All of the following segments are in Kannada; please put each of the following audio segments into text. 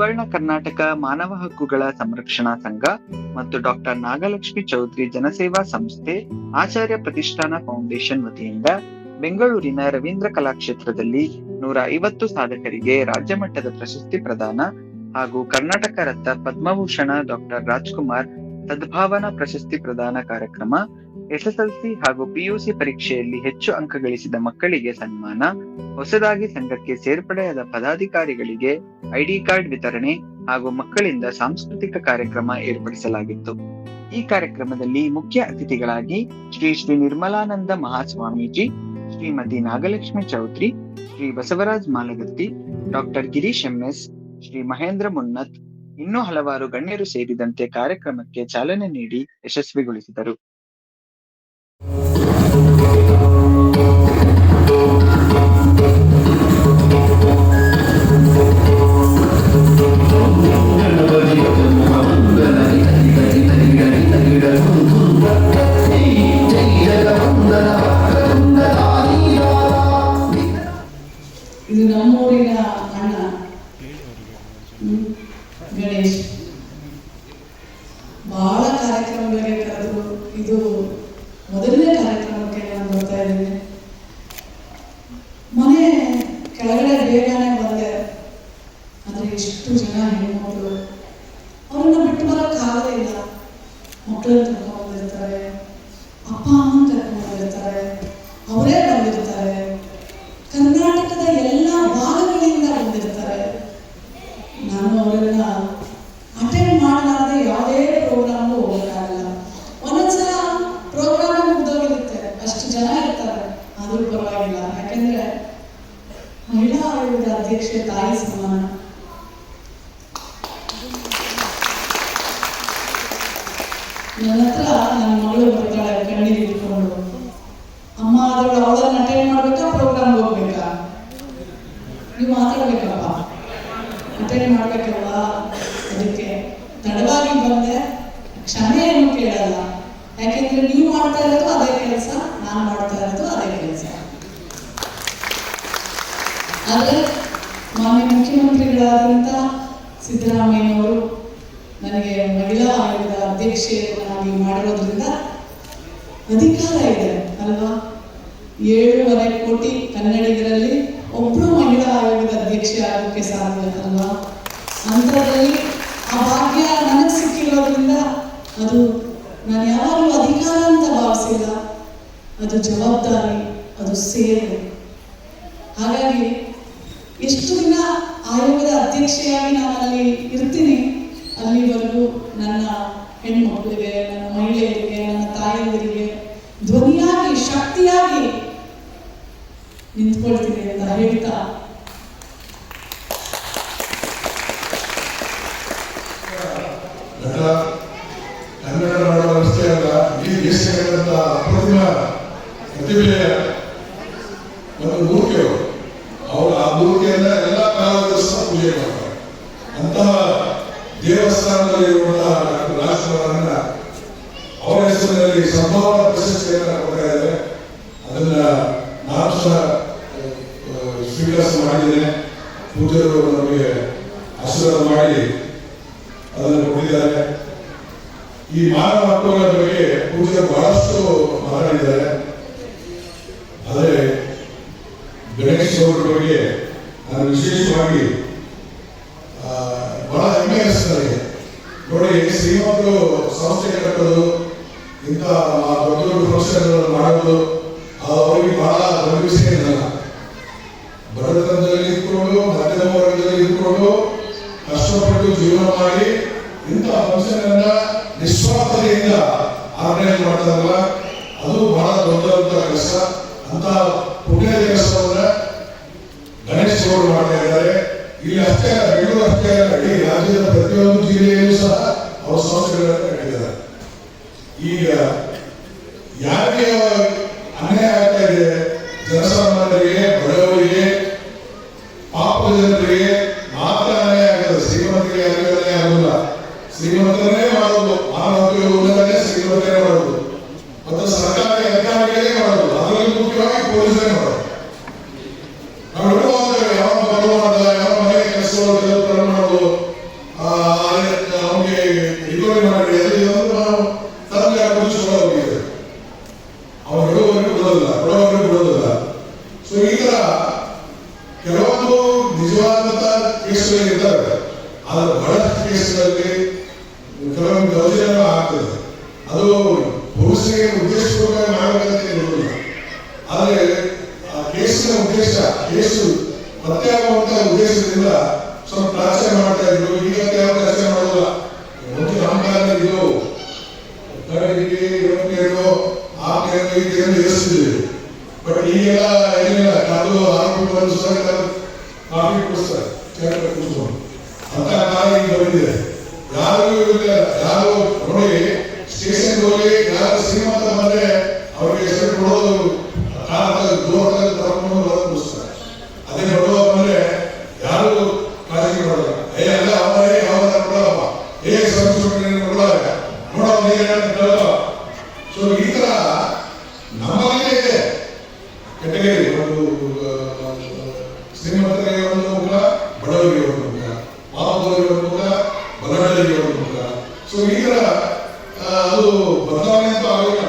ಸುವರ್ಣ ಕರ್ನಾಟಕ ಮಾನವ ಹಕ್ಕುಗಳ ಸಂರಕ್ಷಣಾ ಸಂಘ ಮತ್ತು ಡಾಕ್ಟರ್ ನಾಗಲಕ್ಷ್ಮಿ ಚೌಧರಿ ಜನಸೇವಾ ಸಂಸ್ಥೆ ಆಚಾರ್ಯ ಪ್ರತಿಷ್ಠಾನ ಫೌಂಡೇಶನ್ ವತಿಯಿಂದ ಬೆಂಗಳೂರಿನ ರವೀಂದ್ರ ಕಲಾಕ್ಷೇತ್ರದಲ್ಲಿ 150 ಸಾಧಕರಿಗೆ ರಾಜ್ಯ ಮಟ್ಟದ ಪ್ರಶಸ್ತಿ ಪ್ರದಾನ ಹಾಗೂ ಕರ್ನಾಟಕ ರತ್ನ ಪದ್ಮಭೂಷಣ ಡಾಕ್ಟರ್ ರಾಜ್ಕುಮಾರ್ ಸದ್ಭಾವನಾ ಪ್ರಶಸ್ತಿ ಪ್ರದಾನ ಕಾರ್ಯಕ್ರಮ, ಎಸ್ಎಸ್ಎಲ್ಸಿ ಹಾಗೂ ಪಿಯುಸಿ ಪರೀಕ್ಷೆಯಲ್ಲಿ ಹೆಚ್ಚು ಅಂಕ ಗಳಿಸಿದ ಮಕ್ಕಳಿಗೆ ಸನ್ಮಾನ, ಹೊಸದಾಗಿ ಸಂಘಕ್ಕೆ ಸೇರ್ಪಡೆಯಾದ ಪದಾಧಿಕಾರಿಗಳಿಗೆ ಐಡಿ ಕಾರ್ಡ್ ವಿತರಣೆ ಹಾಗೂ ಮಕ್ಕಳಿಂದ ಸಾಂಸ್ಕೃತಿಕ ಕಾರ್ಯಕ್ರಮ ಏರ್ಪಡಿಸಲಾಗಿತ್ತು. ಈ ಕಾರ್ಯಕ್ರಮದಲ್ಲಿ ಮುಖ್ಯ ಅತಿಥಿಗಳಾಗಿ ಶ್ರೀ ಶ್ರೀ ನಿರ್ಮಲಾನಂದ ಮಹಾಸ್ವಾಮೀಜಿ, ಶ್ರೀಮತಿ ನಾಗಲಕ್ಷ್ಮಿ ಚೌಧರಿ, ಶ್ರೀ ಬಸವರಾಜ್ ಮಾಲಗತ್ತಿ, ಡಾಕ್ಟರ್ ಗಿರೀಶ್ ಎಂಎಸ್, ಶ್ರೀ ಮಹೇಂದ್ರ ಮುನ್ನತ್, ಇನ್ನೂ ಹಲವಾರು ಗಣ್ಯರು ಸೇರಿದಂತೆ ಕಾರ್ಯಕ್ರಮಕ್ಕೆ ಚಾಲನೆ ನೀಡಿ ಯಶಸ್ವಿಗೊಳಿಸಿದರು. ಇದು ನಮ್ಮೂರಿನ ಅಣ್ಣ ಗಣೇಶ್. ಬಹಳ ಕಾರ್ಯಕ್ರಮಗಳಿಗೆ ಕರೆದು ಇದು ಮೊದಲನೇ ಕಾರ್ಯಕ್ರಮಕ್ಕೆ ನಾನು ಬರ್ತಾ ಇದ್ದೀನಿ. ಮನೆ ಕೆಳಗಡೆ ಬೇಗನೆ ಬಂದೆ, ಆದರೆ ಎಷ್ಟು ಜನ ಹೆಣ್ಮಕ್ಳು ಅವ್ರನ್ನ ಬಿಟ್ಟು ಬರೋಕ್ಕಾಗದೇ ಇಲ್ಲ. ಮಕ್ಕಳನ್ನ ಕರ್ಕೊಂಡು ಬಂದಿರ್ತಾರೆ, ಅಪ್ಪ ಅಮ್ಮನ ಕರ್ಕೊಂಡು ಬಂದಿರ್ತಾರೆ, ಅವರೇ ಬಂದಿರ್ತಾರೆ, ಕರ್ನಾಟಕದ ಎಲ್ಲ ಭಾಗಗಳಿಂದ ಬಂದಿರ್ತಾರೆ. ನಾನು ಅವರನ್ನ ಅಟೆಂಡ್ ಮಾಡಲಾರದೆ ಯಾವುದೇ ಪ್ರೋಗ್ರಾಮ್ಗೂ ಹೋಗೋಕ್ಕಾಗಲ್ಲ. ಒಂದೊಂದ್ಸಲ ಪ್ರೋಗ್ರಾಮ್ ಮುಗ್ದೋಗಿರುತ್ತೆ, ಅಷ್ಟು ಜನ ಇರ್ತಾರೆ, ಆದರೂ ಪರವಾಗಿಲ್ಲ. ಯಾಕೆಂದ್ರೆ ಮಹಿಳಾ ಆಯೋಗದ ಅಧ್ಯಕ್ಷೆ ತಾಯಿ ಸಮಾನ. ನನ್ನ ಹತ್ರ ನನ್ನ ಮಗಳು ಬರ್ತಾಳೆ ಕಣ್ಣೀರು ಇಟ್ಕೊಂಡು, ಅಮ್ಮ ಆದವಳು ಅವಳನ್ನ ಅಟೆಂಡ್ ಮಾಡ್ಬೇಕಾ ಪ್ರೋಗ್ರಾಮ್ಗೆ ಹೋಗ್ಬೇಕಾ? ನೀವು ಮಾತಾಡ್ಬೇಕಪ್ಪ, ಅಟೆಂಡ್ ಮಾಡ್ಬೇಕಲ್ವಾ? ಅದಕ್ಕೆ ತಡವಾಗಿ ಬಂದೆ, ಕ್ಷಮೆಯನ್ನು ಕೇಳಲ್ಲ. ಯಾಕೆಂದ್ರೆ ನೀವು ಮಾಡ್ತಾ ಇರೋದು ಅದೇ ಕೆಲಸ, ನಾನು ಮಾಡ್ತಾ ಇರೋದು ಅದೇ ಕೆಲಸ. ಆದರೆ ಮಾನ್ಯ ಮುಖ್ಯಮಂತ್ರಿಗಳಾದಂಥ ಸಿದ್ದರಾಮಯ್ಯನವರು ನನಗೆ ಮಹಿಳಾ ಆಯೋಗದ ಅಧ್ಯಕ್ಷೆಯನ್ನಾಗಿ ಮಾಡಿರೋದ್ರಿಂದ ಅಧಿಕಾರ ಇದೆ ಅಲ್ವಾ? 7.5 ಕೋಟಿ ಕನ್ನಡಿಗರಲ್ಲಿ ಒಬ್ಬರು ಮಹಿಳಾ ಆಯೋಗದ ಅಧ್ಯಕ್ಷೆ ಆಗೋಕ್ಕೆ ಸಾಧ್ಯ ಅಲ್ವಾ? ಅಂಥದ್ರಲ್ಲಿ ಆ ಭಾಗ್ಯ ನನಗೆ ಸಿಕ್ಕಿರೋದ್ರಿಂದ ಅದು ನಾನು ಯಾವಾಗಲೂ ಅಧಿಕಾರ ಅಂತ ಭಾವಿಸಿಲ್ಲ, ಅದು ಜವಾಬ್ದಾರಿ, ಅದು ಸೇವೆ. ಹಾಗಾಗಿ ಎಷ್ಟು ದಿನ ಆಯೋಗದ ಅಧ್ಯಕ್ಷೆಯಾಗಿ ನಾನು ಅಲ್ಲಿ ಇರ್ತೀನಿ, ಅಲ್ಲಿವರೆಗೂ ನನ್ನ ಹೆಣ್ಮಕ್ಳಿಗೆ, ನನ್ನ ಮಹಿಳೆಯರಿಗೆ, ನನ್ನ ತಾಯಿಯರಿಗೆ ಧ್ವನಿಯಾಗಿ, ಶಕ್ತಿಯಾಗಿ ನಿಂತ್ಕೊಳ್ತೀನಿ ಅಂತ ಹೇಳ್ತಾ ಕನ್ನಡ ನಾಡು ಅಷ್ಟೇ ಅಲ್ಲ, ಈ ದೇಶಗಳಂತ ಅಪ್ರತಿಮ ಪ್ರತಿಭೆಯ ಒಂದು ಮೂರ್ತಿ ಅವರು. ಆ ಮೂರ್ತಿಯನ್ನ ಎಲ್ಲ ಕಾಲದ ಪೂಜೆ ಮಾಡ್ತಾರೆ. ಅಂತಹ ದೇವಸ್ಥಾನದಲ್ಲಿರುವಂತಹ ಡಾಕ್ಟರ್ ರಾಜ್ಕುಮಾರನ್ನ ಅವರ ಹೆಸರಿನಲ್ಲಿ ಸದ್ಭಾವನಾ ಪ್ರಶಸ್ತಿಯನ್ನು ಕೊಡ್ತಾ ಇದ್ದಾರೆ. ಅದನ್ನ ನಾನು ಸಹ ಸ್ವೀಕರಿಸ ಮಾಡಿದ್ದೇನೆ. ಪೂಜಾರು ನಮಗೆ ಆಶೀರ್ವಾದ ಮಾಡಿ ಅದನ್ನು ಕೊಟ್ಟಿದ್ದಾರೆ. ಈ ಮಾನವ ಹಕ್ಕುಗಳ ಬಗ್ಗೆ ಪೂಜಾರು ಬಹಳಷ್ಟು ಮಾತಾಡಿದ್ದಾರೆ. ಆದರೆ ಗಣೇಶ್ ಅವರ ಬಗ್ಗೆ ನಾನು ವಿಶೇಷವಾಗಿ ಬಹಳ ಹೆಮ್ಮೆ ಅನಿಸ್ತದೆ. ನೋಡಿ, ಶ್ರೀಮಂತರು ಸಂಸ್ಥೆ ಕಟ್ಟೋದು, ಇಂಥ ದೊಡ್ಡ ದೊಡ್ಡ ಫಂಕ್ಷನ್ ಮಾಡೋದು ಅವರಿಗೆ ಬಹಳ ದೊಡ್ಡ ವಿಷಯ ಇಲ್ಲ. ಬಡತನದಲ್ಲಿ ಇದ್ಕೊಂಡು, ಮಧ್ಯಮ ವರ್ಗದಲ್ಲಿ ಇದ್ಕೊಂಡು ಕಷ್ಟಪಟ್ಟು ಜೀವನ ಮಾಡಿ ಇಂಥ ಫಂಕ್ಷನ್ ಅನ್ನ ನಿಸ್ವಾರ್ಥತೆಯಿಂದ ಆರ್ಗನೈಸ್ ಮಾಡ್ತಾರಲ್ಲ, ಅದು ಬಹಳ ದೊಡ್ಡದಂತ ಕೆಲಸ. ಅಂತ ಪುಣ್ಯದ ಕೆಲಸವನ್ನ ಗಣೇಶ್ ಅವರು ಮಾಡ್ತಾ ಇದ್ದಾರೆ. ಇಲ್ಲಿ ಅಷ್ಟೇ ಅಲ್ಲ, ಬೆಂಗಳೂರು ಅಷ್ಟೇ ಅಲ್ಲ, ಇಡೀ ರಾಜ್ಯದ ಪ್ರತಿಯೊಂದು ಜಿಲ್ಲೆಯಲ್ಲೂ ಸಹ ಅವರು ಸಂಸ್ಥೆಗಳನ್ನು ಕಟ್ಟಿದ್ದಾರೆ. ಈಗ ಯಾರಿಗೆ ಅನ್ಯಾಯ ಆಗ್ತಾ ಇದೆ, ಜನಸಾಮಾನ್ಯರಿಗೆ, ಬಡವರಿಗೆ, ಪಾಪ ಜನರಿಗೆ ಮಾತ್ರ ಅನ್ಯಾಯ ಆಗಿದೆ. ಶ್ರೀಮಂತರಿಗೆ ಯಾರಿಗೂ ಅನ್ಯಾಯ ಆಗುಲ್ಲ. ಶ್ರೀಮಂತರೇ ಮಾಡೋದು, ಮಾನವ ಉಲ್ಲಂಘನೆ ಶ್ರೀಮಂತರೇ ಮಾಡೋದು, ಮತ್ತು ಸರ್ಕಾರಿ ಅಧಿಕಾರಿಗಳೇ ಮಾಡೋದು, ಅದರಲ್ಲಿ ಮುಖ್ಯವಾಗಿ ಪೊಲೀಸರೇ ಮಾಡೋದು. ನಾವು ಯಾವ ಬರುವ ಯಾವ ಮನೆಗೆ ಕೆಲಸಗಳು ಮಾಡೋದು, ಎಂಕ್ವೈರಿ ಮಾಡಿ ಅದು ನಾವು ತನಗೆ ಅನುಭವಿಸ್ಕೊಳ್ಳೋ ಹೋಗಿದೆ. ಅವ್ರು ಹೇಳುವವರೆಗೂ ಬಿಡೋದಿಲ್ಲ. ಸೊ ಈ ತರ ಕೆಲವೊಂದು ನಿಜವಾದಂತ ಕೇಸ್ಗಳು ಇರ್ತವೆ. ಆದ್ರೆ ಬಹಳಷ್ಟು ಕೇಸ್ಗಳಲ್ಲಿ ಕೆಲವೊಂದು ದೌರ್ಜನ್ಯ ಆಗ್ತದೆ. ಅದು ಪೊಲೀಸರಿಗೆ ಉದ್ದೇಶಪೂರ್ವಕ ಮಾಡಬೇಕಂತ ಇರುವುದಿಲ್ಲ. ಆದ್ರೆ ಆ ಕೇಸಿನ ಉದ್ದೇಶ, ಕೇಸು ಪತ್ತೆಯಾಗುವಂತ ಉದ್ದೇಶದಿಂದ ಸ್ವಲ್ಪ ಟಾರ್ಚರ್ ಮಾಡ್ತಾ ಇದ್ರು. ಈಗ ಯಾವ ಟಾರ್ಚರ್ ಮಾಡೋದಿಲ್ಲ. ಒಂದು ನಮ್ಮ ಕಾಲದಲ್ಲಿ ಇದು ಎದುರಿಸ್ತಿದ್ವಿ. ಬಟ್ ಈಗೆಲ್ಲ ಏನಿಲ್ಲ, ಅದು ಆರೋಗ್ಯವನ್ನು ಕಾಫಿ ಕೊಡಿಸ್ತಾರೆ ಕೂತ್ಕೊಂಡು ಅಂತ ಕಾಲ ಈಗ ಬಂದಿದೆ. ಯಾರು ನೋಡಿ ಸ್ಟೇಷನ್ ಹೋಗಿ ಯಾರು ಶ್ರೀಮಂತ ಬಂದ್ರೆ ಅವ್ರಿಗೆ ಹೆಸರು ಕೊಡೋದು ದೂರದಲ್ಲಿ ತಗೊಂಡು ಕೂಡಿಸ್ತಾರೆ. ಅದೇ ಬಡವ ಬಂದ್ರೆ ಯಾರು ಕಾಳಜಿ ಮಾಡೋಲ್ಲ. ಅಲ್ಲ ಅವರೇ ಯಾವಾಗ ಕೊಡಲ್ಲಪ್ಪ, ಕೊಡಲ್ಲ ನೋಡೋ. ಸೊ ಈ ತರ ನಮ್ಮಲ್ಲೇ ಇದೆ ಕೆಟಗರಿ. ಒಂದು ಶ್ರೀಮಂತರಿಗೆ ಒಂದು ಮುಖ, ಬಡವರಿಗೆ ಒಂದು ಮುಖ, ಪಾಪದವರಿಗೆ ಒಂದು ಮುಖ, ಬಲಗಳಿಗೆ ಒಂದು ಮುಖ. ಸೊ ಈ ತರ ಅದು ಬದಲಾವಣೆ ಅಂತ ಆಗೋಲ್ಲ.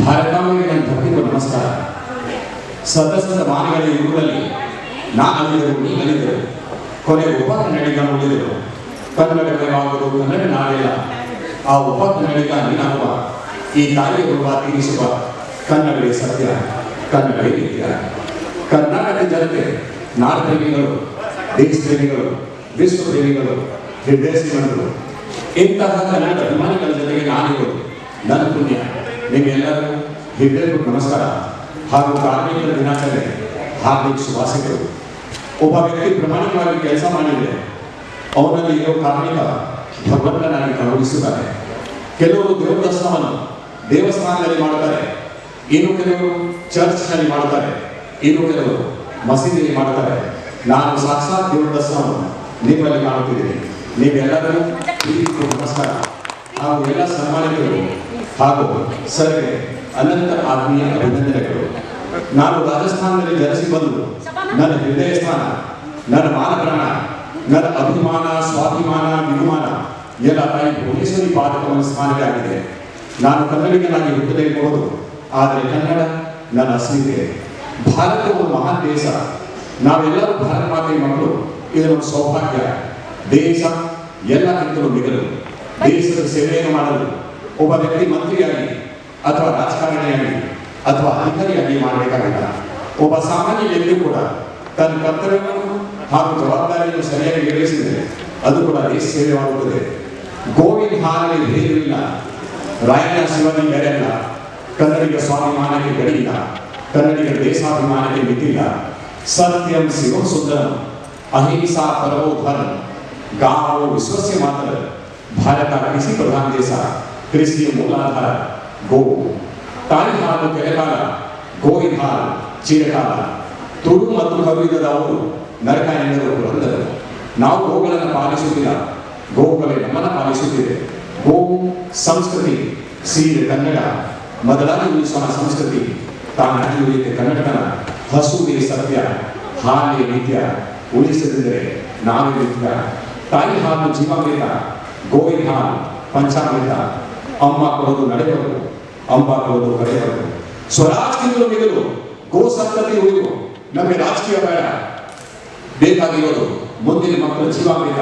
ಭಾರತಾಂಬೆಗೆ ನನ್ನ ನಮಸ್ಕಾರ. ಸದಸ್ಯರ ಮಾನಗಳ ಯುಗದಲ್ಲಿ ನಾನಲ್ಲಿದ್ದರು, ನೀನಲ್ಲಿದ್ದರು, ಕೊನೆಗೆ ಉಪ ಕನ್ನಡಿಗ ಉಳಿದರು. ಕನ್ನಡವಾಗುವುದು ಕನ್ನಡ ನಾಡಿಲ್ಲ, ಆ ಉಪ ಕನ್ನಡಿಗ ನೀನಾಗುವ, ಈ ತಾಯಿಯ ಗುರುವ ತೀರಿಸುವ. ಕನ್ನಡವೇ ಸತ್ಯ, ಕನ್ನಡವೇ ನಿತ್ಯ. ಕರ್ನಾಟಕ ಜನತೆ ನಾಡಪ್ರೇಮಿಗಳು, ದೇಶ ಪ್ರೇಮಿಗಳು, ವಿಶ್ವ ಪ್ರೇಮಿಗಳು, ಹೃದಯ ಶ್ರೀಮಂತರು, ಇಂತಹ ಕನ್ನಡ ಅಭಿಮಾನಿಗಳ ಜೊತೆಗೆ ನಾನಿಗಳು. ನನ್ನ ಪುಣ್ಯ. ನಿಮ್ಮೆಲ್ಲರಿಗೂ ಹೃದಯಪೂರ್ವಕ ನಮಸ್ಕಾರ ಹಾಗೂ ಕಾರ್ಮಿಕರ ದಿನಾಚರಣೆ ಹಾರ್ದಿಕ ಶುಭಾಶಯಗಳು. ಒಬ್ಬ ವ್ಯಕ್ತಿ ಪ್ರಾಮಾಣಿಕವಾಗಿ ಕೆಲಸ ಮಾಡಿದರೆ ಅವನಲ್ಲಿ ಇರೋ ಕಾರ್ಮಿಕ ಭಗವಂತನಾಗಿ ಗೌರವಿಸುತ್ತಾರೆ. ಕೆಲವರು ದೇವರ ದರ್ಶನವನ್ನು ದೇವಸ್ಥಾನದಲ್ಲಿ ಮಾಡುತ್ತಾರೆ, ಇನ್ನು ಕೆಲವರು ಚರ್ಚ್ನಲ್ಲಿ ಮಾಡುತ್ತಾರೆ, ಇನ್ನು ಕೆಲವರು ಮಸೀದಿಯಲ್ಲಿ ಮಾಡುತ್ತಾರೆ. ನಾನು ಸಾಕ್ಷಾತ್ ದೇವರ ದರ್ಶನವನ್ನು ನಿಮ್ಮಲ್ಲಿ ಮಾಡುತ್ತಿದ್ದೇನೆ. ನೀವೆಲ್ಲರೂ ನಮಸ್ಕಾರ ಹಾಗೂ ಎಲ್ಲ ಸನ್ಮಾನಿತರು ಹಾಗೂ ಸರ್ಗೆ ಅನಂತ ಆತ್ಮೀಯ ಅಭಿನಂದನೆಗಳು. ನಾನು ರಾಜಸ್ಥಾನದಲ್ಲಿ ಜನಿಸಿ ಬಂದು ನನ್ನ ಹೃದಯ ಸ್ಥಾನ, ನನ್ನ ಮಾನಪ್ರಾಣ, ನನ್ನ ಅಭಿಮಾನ, ಸ್ವಾಭಿಮಾನ, ವಿಮಾನ ಎಲ್ಲ ತಾಯಿ ಭುವನೇಶ್ವರಿ ಪಾದಕವನ್ನು ಸ್ಮಾರಕ ಆಗಿದೆ. ನಾನು ಕನ್ನಡಿಗನಾಗಿ ಹುಟ್ಟದಿರಬಹುದು, ಆದರೆ ಕನ್ನಡ ನನ್ನ ಅಸ್ಮಿತೆ. ಭಾರತ ಒಂದು ಮಹಾನ್ ದೇಶ. ನಾವೆಲ್ಲರೂ ಭಾರತ ಮಾತೆಯ ಮಕ್ಕಳು. ಇದೊಂದು ಸೌಭಾಗ್ಯ. ದೇಶ ಎಲ್ಲಕ್ಕಿಂತಲೂ ಮಿಗಲು. ದೇಶದ ಸೇವೆಯನ್ನು ಮಾಡಲು ಒಬ್ಬ ವ್ಯಕ್ತಿ ಮಂತ್ರಿಯಾಗಿ ಅಥವಾ ರಾಜಕಾರಣಿಯಾಗಿ ಅಥವಾ ಅಧಿಕಾರಿಯಾಗಿ ಮಾಡಬೇಕಾಗಿಲ್ಲ. ಒಬ್ಬ ಸಾಮಾನ್ಯ ವ್ಯಕ್ತಿ ಕೂಡ ತನ್ನ ಕರ್ತವ್ಯವನ್ನು ಹಾಗೂ ಜವಾಬ್ದಾರಿಯನ್ನು ಸರಿಯಾಗಿ ನಿರ್ವಹಿಸಿದರೆ ಅದು ಕೂಡ ದೇಶ ಸೇವೆಯಾಗುತ್ತದೆ. ಗೋವಿನ ಹಾಲಲ್ಲಿ ಭೇದವಿಲ್ಲ, ರಾಯನ ಶಿವನಿ ಬೇರೆಲ್ಲ. ಕನ್ನಡಿಗ ಸ್ವಾಭಿಮಾನಕ್ಕೆ ಗಡಿಯಿಲ್ಲ, ಕನ್ನಡಿಗರ ದೇಶಾಭಿಮಾನಕ್ಕೆ ಮಿತಿಲ್ಲ. ಸತ್ಯಂ ಶಿವಂ ಸುಂದರಂ, ಅಹಿಂಸಾ ಪರಮೋ ಧರ್ಮ, गाँव विश्व से मात्र. भारत का कृषि प्रधान देश, कृषि मूलाधार गो. ತಾಯಿ ಹಾಲು ಕೆರೆಕಾಲ, ಗೋವಿನ ಹಾಲು ಚೀರಕಾಲ. ತುಳು ಮತ್ತು ಕವಿದವರು ನರಕ ಎಂದರು ಪುರಂದರು. ನಾವು ಗೋಗಳನ್ನು ಪಾಲಿಸುತ್ತಿಲ್ಲ, ಗೋಗಳೇ ನಮ್ಮನ್ನು ಪಾಲಿಸುತ್ತಿದೆ. ಗೋವು ಸಂಸ್ಕೃತಿ, ಸೀರೆ ಕನ್ನಡ, ಮೊದಲಾಗಿ ಉಳಿಸುವ ಸಂಸ್ಕೃತಿ. ತಾನಾಗಿ ಉಳಿಯುತ್ತೆ ಕನ್ನಡತನ. ಹಸುವೆ ಸತ್ಯ, ಹಾಲೇ ನಿತ್ಯ. ಉಳಿಸದಿದ್ದರೆ ನಾವೇ ನಿತ್ಯ. ತಾಯಿ ಹಾಲು ಜೀವಾಮೃತ, ಗೋವಿನ ಹಾಲು ಪಂಚಾಮೃತ. ಅಮ್ಮ ಕೊಡೋದು ನಡೆಬರು, ಅಂಬ ಕೊಡೋದು ಕರೆಯವರು. ಸ್ವರಾಜ್ಯಗಳು ಮಿಗಲು, ಗೋ ಸಂತತಿ ಉಳಿದು. ನಮಗೆ ರಾಜಕೀಯ ಬೇಡ, ಬೇಕಾಗಿರೋದು ಮುಂದಿನ ಮಕ್ಕಳ ಜೀವಾಮೃತ.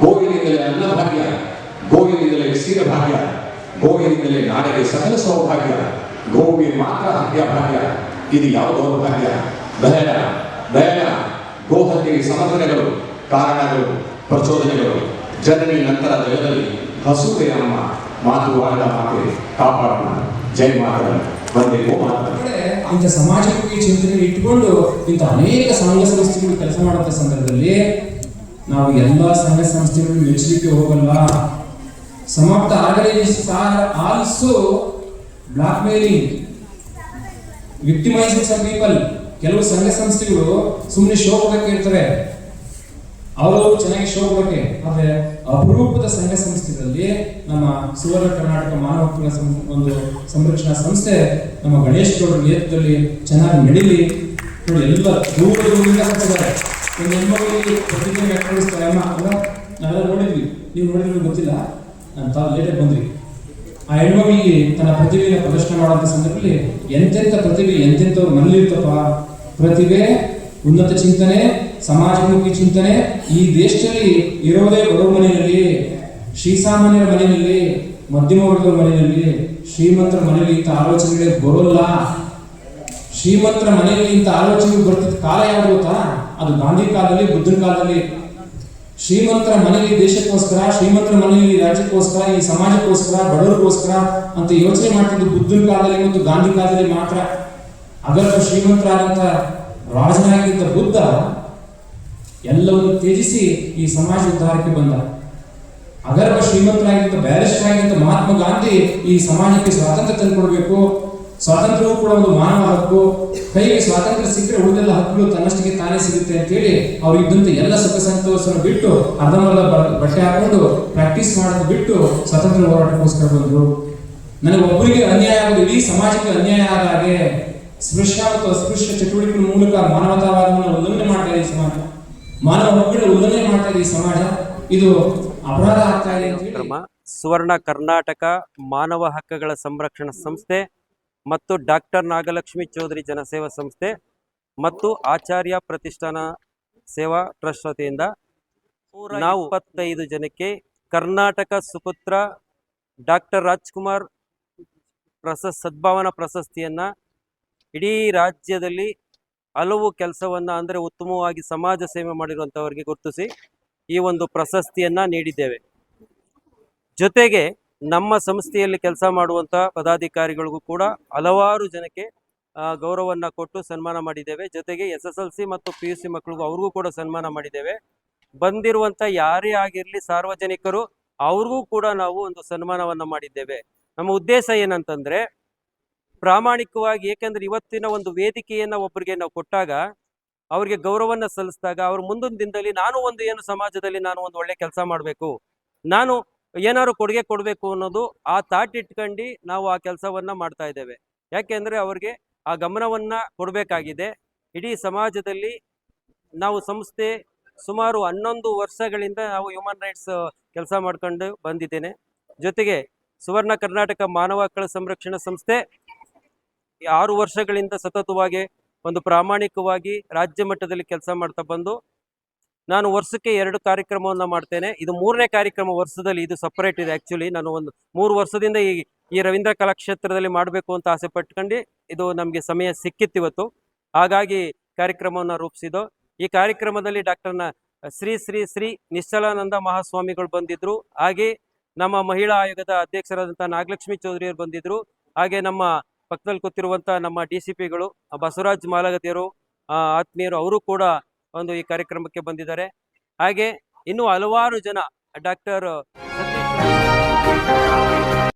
ಗೋವಿನಿಂದಲೇ ಅನ್ನಭಾಗ್ಯ, ಗೋವಿನಿಂದಲೇ ಕ್ಷೀರ ಭಾಗ್ಯ, ಗೋವಿನಿಂದಲೇ ನಾಡಿಗೆ ಸಕಲ ಸೌಭಾಗ್ಯ. ಗೋವಿಗೆ ಮಾತ್ರ ಹತ್ಯ ಭಾಗ್ಯ, ಇದು ಯಾವ ದೌರ್ಭಾಗ್ಯ? ಬೇಡ ಬೇಡ. ಗೋಹತ್ಯೆಗೆ ಸಮರ್ಥನೆಗಳು, ಕಾರಣಗಳು, ಪ್ರಚೋದನೆಗಳು. ಜನನಿ ನಂತರ ಜಗದಲ್ಲಿ ಹಸುವೆ ಅಮ್ಮ. ಮಾತು ಆಡ ಮಾತೆ ಕಾಪಾಡೋಣ. ಜೈ ಮಾತ, ವಂದೇ ಗೋ ಮಾತ. ಇಂಥ ಸಮಾಜಕ್ಕೆ ಚಿಂತನೆ ಇಟ್ಟುಕೊಂಡು ಇಂಥ ಅನೇಕ ಸಂಘ ಸಂಸ್ಥೆಗಳು ಕೆಲಸ ಮಾಡುವಂಥ ಸಂದರ್ಭದಲ್ಲಿ ನಾವು ಎಲ್ಲ ಸಂಘ ಸಂಸ್ಥೆಗಳು ಮೆಚ್ಚಲಿಕ್ಕೆ ಹೋಗಲ್ಲ. ಸಮಾಪ್ತ also blackmailing, victimising some people. ಕೆಲವು ಸಂಘ ಸಂಸ್ಥೆಗಳು ಸುಮ್ಮನೆ ಶೋ ಕೊಡಕ್ಕೆ ಇರ್ತವೆ, ಅವರು ಚೆನ್ನಾಗಿ ಶೋ ಕೊಡಕ್ಕೆ. ಆದರೆ ಅಪರೂಪದ ಸಂಘ ಸಂಸ್ಥೆಗಳಲ್ಲಿ ನಮ್ಮ ಸುವರ್ಣ ಕರ್ನಾಟಕ ಮಾನವ ಹಕ್ಕುಗಳ ಒಂದು ಸಂರಕ್ಷಣಾ ಸಂಸ್ಥೆ ನಮ್ಮ ಗಣೇಶ್ ಗೌಡರ ನೇತೃತ್ವದಲ್ಲಿ ಚೆನ್ನಾಗಿ ನಡೀಲಿ. ನೋಡಿ, ಎಲ್ಲ ದೂರದಿಂದ ಬರ್ತಿದ್ದಾರೆ. ಒಂದು ಹೆಣ್ಮಗಳಿಗೆ ಪ್ರತಿಜ್ಞೆ ವ್ಯಕ್ತಪಡಿಸ್ತಾರೆ ಅಮ್ಮ, ನಾವೆಲ್ಲ ನೋಡಿದ್ವಿ. ನೀವು ನೋಡಿದ್ರೆ ಗೊತ್ತಿಲ್ಲ, ತಾವು ಲೇಟಾಗಿ ಬಂದ್ರಿ. ಆ ಹೆಣ್ಮಗಳಿಗೆ ತನ್ನ ಪ್ರತಿಭೆಯನ್ನು ಪ್ರದರ್ಶನ ಮಾಡುವಂಥ ಸಂದರ್ಭದಲ್ಲಿ ಎಂತೆಂಥ ಪ್ರತಿಭೆ ಎಂತೆಂಥವ್ರ ಮನೇಲಿರ್ತಪ್ಪ. ಪ್ರತಿಭೆ, ಉನ್ನತ ಚಿಂತನೆ, ಸಮಾಜಮುಖಿ ಚಿಂತನೆ ಈ ದೇಶದಲ್ಲಿ ಇರೋದೇ ಬಡವ ಮನೆಯಲ್ಲಿ, ಶ್ರೀಸಾಮಾನ್ಯರ ಮನೆಯಲ್ಲಿ, ಮಧ್ಯಮ ವರ್ಗದ ಮನೆಯಲ್ಲಿ. ಶ್ರೀಮಂತರ ಮನೆಯಲ್ಲಿ ಇಂಥ ಆಲೋಚನೆಗಳೇ ಬರೋಲ್ಲ. ಶ್ರೀಮಂತರ ಮನೆಯಲ್ಲಿ ಇಂಥ ಆಲೋಚನೆ ಬರ್ತಿದ್ದ ಕಾಲ ಯಾವುದು ಗೊತ್ತಾ? ಅದು ಗಾಂಧಿ ಕಾಲದಲ್ಲಿ, ಬುದ್ಧನ ಕಾಲದಲ್ಲಿ. ಶ್ರೀಮಂತರ ಮನೆಯಲ್ಲಿ ದೇಶಕ್ಕೋಸ್ಕರ, ಶ್ರೀಮಂತರ ಮನೆಯಲ್ಲಿ ರಾಜ್ಯಕ್ಕೋಸ್ಕರ, ಈ ಸಮಾಜಕ್ಕೋಸ್ಕರ, ಬಡವರಿಗೋಸ್ಕರ ಅಂತ ಯೋಚನೆ ಮಾಡ್ತಿದ್ದು ಬುದ್ಧನ ಕಾಲದಲ್ಲಿ ಮತ್ತು ಗಾಂಧಿ ಕಾಲದಲ್ಲಿ ಮಾತ್ರ. ಅಗರ್ಭ ಶ್ರೀಮಂತರಾದಂಥ ರಾಜನಾಗಿದ್ದ ಬುದ್ಧ ಎಲ್ಲವನ್ನು ತ್ಯಜಿಸಿ ಈ ಸಮಾಜ ಉದ್ಧಾರಕ್ಕೆ ಬಂದ. ಅಗರ್ಭ ಶ್ರೀಮಂತರಾಗಿದ್ದ ಬ್ಯಾರಿಸ್ಟರ್ ಆಗಿದ್ದ ಮಹಾತ್ಮ ಗಾಂಧಿ ಈ ಸಮಾಜಕ್ಕೆ ಸ್ವಾತಂತ್ರ್ಯ ತಂದುಕೊಡ್ಬೇಕು, ಸ್ವಾತಂತ್ರ್ಯವೂ ಕೂಡ ಒಂದು ಮಾನವ ಹಕ್ಕು, ಕೈಗೆ ಸ್ವಾತಂತ್ರ್ಯ ಸಿಕ್ಕರೆ ಉಳಿದೆಲ್ಲ ಹಕ್ಕುಗಳು ತನ್ನಷ್ಟಿಗೆ ತಾನೇ ಸಿಗುತ್ತೆ ಅಂತ ಹೇಳಿ ಅವ್ರು ಇದ್ದಂತ ಎಲ್ಲ ಸುಖ ಸಂತೋಷವನ್ನು ಬಿಟ್ಟು ಅರ್ಧಂಬರ್ಧ ಬಟ್ಟೆ ಹಾಕೊಂಡು ಪ್ರಾಕ್ಟೀಸ್ ಮಾಡೋದು ಬಿಟ್ಟು ಸ್ವಾತಂತ್ರ್ಯ ಹೋರಾಟಕ್ಕೋಸ್ಕರ ಬಂದ್ರು. ನನಗೆ ಒಬ್ಬರಿಗೆ ಅನ್ಯಾಯ ಆಗೋದು ಇಡೀ ಸಮಾಜಕ್ಕೆ ಅನ್ಯಾಯ ಆದ ಹಾಗೆ ಸ್ಪೃಶ್ಯ ಮತ್ತು ಅಸ್ಪೃಶ್ಯ ಚಟುವಟಿಕೆಗಳ ಮೂಲಕ ಮಾನವತಾವಾದವನ್ನು ಉಲ್ಲಂಘನೆ ಮಾಡ್ತಾ ಇದೆ ಈ ಸಮಾಜ, ಮಾನವ ಹಕ್ಕುಗಳ ಉಲ್ಲಂಘನೆ ಮಾಡ್ತಾ ಇದೆ ಈ ಸಮಾಜ. ಇದು ಅಪರಾಧ ಆಗ್ತಾ ಇದೆ ಅಂತ ಕ್ರಮ ಸುವರ್ಣ ಕರ್ನಾಟಕ ಮಾನವ ಹಕ್ಕುಗಳ ಸಂರಕ್ಷಣಾ ಸಂಸ್ಥೆ ಮತ್ತು ಡಾಕ್ಟರ್ ನಾಗಲಕ್ಷ್ಮಿ ಚೌಧರಿ ಜನಸೇವಾ ಸಂಸ್ಥೆ ಮತ್ತು ಆಚಾರ್ಯ ಪ್ರತಿಷ್ಠಾನ ಸೇವಾ ಟ್ರಸ್ಟ್ ವತಿಯಿಂದ ನಾವು 25 ಜನಕ್ಕೆ ಕರ್ನಾಟಕ ಸುಪುತ್ರ ಡಾಕ್ಟರ್ ರಾಜ್ಕುಮಾರ್ ಸದ್ಭಾವನಾ ಪ್ರಶಸ್ತಿಯನ್ನ ಇಡೀ ರಾಜ್ಯದಲ್ಲಿ ಹಲವು ಕೆಲಸವನ್ನ ಅಂದರೆ ಉತ್ತಮವಾಗಿ ಸಮಾಜ ಸೇವೆ ಮಾಡಿರುವಂಥವರಿಗೆ ಗುರುತಿಸಿ ಈ ಒಂದು ಪ್ರಶಸ್ತಿಯನ್ನ ನೀಡಿದ್ದೇವೆ. ಜೊತೆಗೆ ನಮ್ಮ ಸಂಸ್ಥೆಯಲ್ಲಿ ಕೆಲಸ ಮಾಡುವಂಥ ಪದಾಧಿಕಾರಿಗಳಿಗೂ ಕೂಡ ಹಲವಾರು ಜನಕ್ಕೆ ಗೌರವವನ್ನು ಕೊಟ್ಟು ಸನ್ಮಾನ ಮಾಡಿದ್ದೇವೆ. ಜೊತೆಗೆ SSLC ಮತ್ತು PUC ಮಕ್ಕಳಿಗೂ ಅವ್ರಿಗೂ ಕೂಡ ಸನ್ಮಾನ ಮಾಡಿದ್ದೇವೆ. ಬಂದಿರುವಂಥ ಯಾರೇ ಆಗಿರಲಿ ಸಾರ್ವಜನಿಕರು ಅವ್ರಿಗೂ ಕೂಡ ನಾವು ಒಂದು ಸನ್ಮಾನವನ್ನು ಮಾಡಿದ್ದೇವೆ. ನಮ್ಮ ಉದ್ದೇಶ ಏನಂತಂದರೆ ಪ್ರಾಮಾಣಿಕವಾಗಿ, ಏಕೆಂದರೆ ಇವತ್ತಿನ ಒಂದು ವೇದಿಕೆಯನ್ನು ಒಬ್ಬರಿಗೆ ನಾವು ಕೊಟ್ಟಾಗ ಅವ್ರಿಗೆ ಗೌರವವನ್ನು ಸಲ್ಲಿಸಿದಾಗ ಅವ್ರ ಮುಂದಿನ ದಿನದಲ್ಲಿ ನಾನು ಒಂದು ಏನು ಸಮಾಜದಲ್ಲಿ ನಾನು ಒಂದು ಒಳ್ಳೆ ಕೆಲಸ ಮಾಡಬೇಕು, ನಾನು ಏನಾದ್ರು ಕೊಡುಗೆ ಕೊಡಬೇಕು ಅನ್ನೋದು ಆ ತಾಟ್ ಇಟ್ಕೊಂಡು ನಾವು ಆ ಕೆಲಸವನ್ನು ಮಾಡ್ತಾ ಇದ್ದೇವೆ. ಯಾಕೆಂದರೆ ಅವ್ರಿಗೆ ಆ ಗಮನವನ್ನು ಕೊಡಬೇಕಾಗಿದೆ. ಇಡೀ ಸಮಾಜದಲ್ಲಿ ನಾವು ಸಂಸ್ಥೆ ಸುಮಾರು 11 ವರ್ಷಗಳಿಂದ ನಾವು ಹ್ಯೂಮನ್ ರೈಟ್ಸ್ ಕೆಲಸ ಮಾಡ್ಕೊಂಡು ಬಂದಿದ್ದೇನೆ. ಜೊತೆಗೆ ಸುವರ್ಣ ಕರ್ನಾಟಕ ಮಾನವ ಹಕ್ಕುಗಳ ಸಂರಕ್ಷಣಾ ಸಂಸ್ಥೆ 6 ವರ್ಷಗಳಿಂದ ಸತತವಾಗಿ ಒಂದು ಪ್ರಾಮಾಣಿಕವಾಗಿ ರಾಜ್ಯ ಮಟ್ಟದಲ್ಲಿ ಕೆಲಸ ಮಾಡ್ತಾ ಬಂದು ನಾನು ವರ್ಷಕ್ಕೆ 2 ಕಾರ್ಯಕ್ರಮವನ್ನು ಮಾಡ್ತೇನೆ. ಇದು 3ನೇ ಕಾರ್ಯಕ್ರಮ ವರ್ಷದಲ್ಲಿ, ಇದು ಸಪರೇಟ್ ಇದೆ. ಆ್ಯಕ್ಚುಲಿ ನಾನು ಒಂದು 3 ವರ್ಷದಿಂದ ಈ ರವೀಂದ್ರ ಕಲಾಕ್ಷೇತ್ರದಲ್ಲಿ ಮಾಡಬೇಕು ಅಂತ ಆಸೆ ಪಟ್ಕೊಂಡು ಇದು ನಮಗೆ ಸಮಯ ಸಿಕ್ಕಿತ್ತು ಇವತ್ತು. ಹಾಗಾಗಿ ಕಾರ್ಯಕ್ರಮವನ್ನು ರೂಪಿಸಿದ್ದು. ಈ ಕಾರ್ಯಕ್ರಮದಲ್ಲಿ ಡಾಕ್ಟರ್ನ ಶ್ರೀ ಶ್ರೀ ಶ್ರೀ ನಿಶ್ಚಲಾನಂದ ಮಹಾಸ್ವಾಮಿಗಳು ಬಂದಿದ್ದರು. ಹಾಗೆ ನಮ್ಮ ಮಹಿಳಾ ಆಯೋಗದ ಅಧ್ಯಕ್ಷರಾದಂಥ ನಾಗಲಕ್ಷ್ಮಿ ಚೌಧರಿಯವರು ಬಂದಿದ್ದರು. ಹಾಗೆ ನಮ್ಮ ಪಕ್ಕದಲ್ಲಿ ಕೂತಿರುವಂಥ ನಮ್ಮ DCPಗಳು ಬಸವರಾಜ್ ಮಾಲಗತಿಯರು ಆತ್ಮೀಯರು ಅವರು ಕೂಡ ಒಂದು ಈ ಕಾರ್ಯಕ್ರಮಕ್ಕೆ ಬಂದಿದ್ದಾರೆ. ಹಾಗೆ ಇನ್ನೂ ಹಲವಾರು ಜನ ಡಾಕ್ಟರ್ ಸತೀಶ್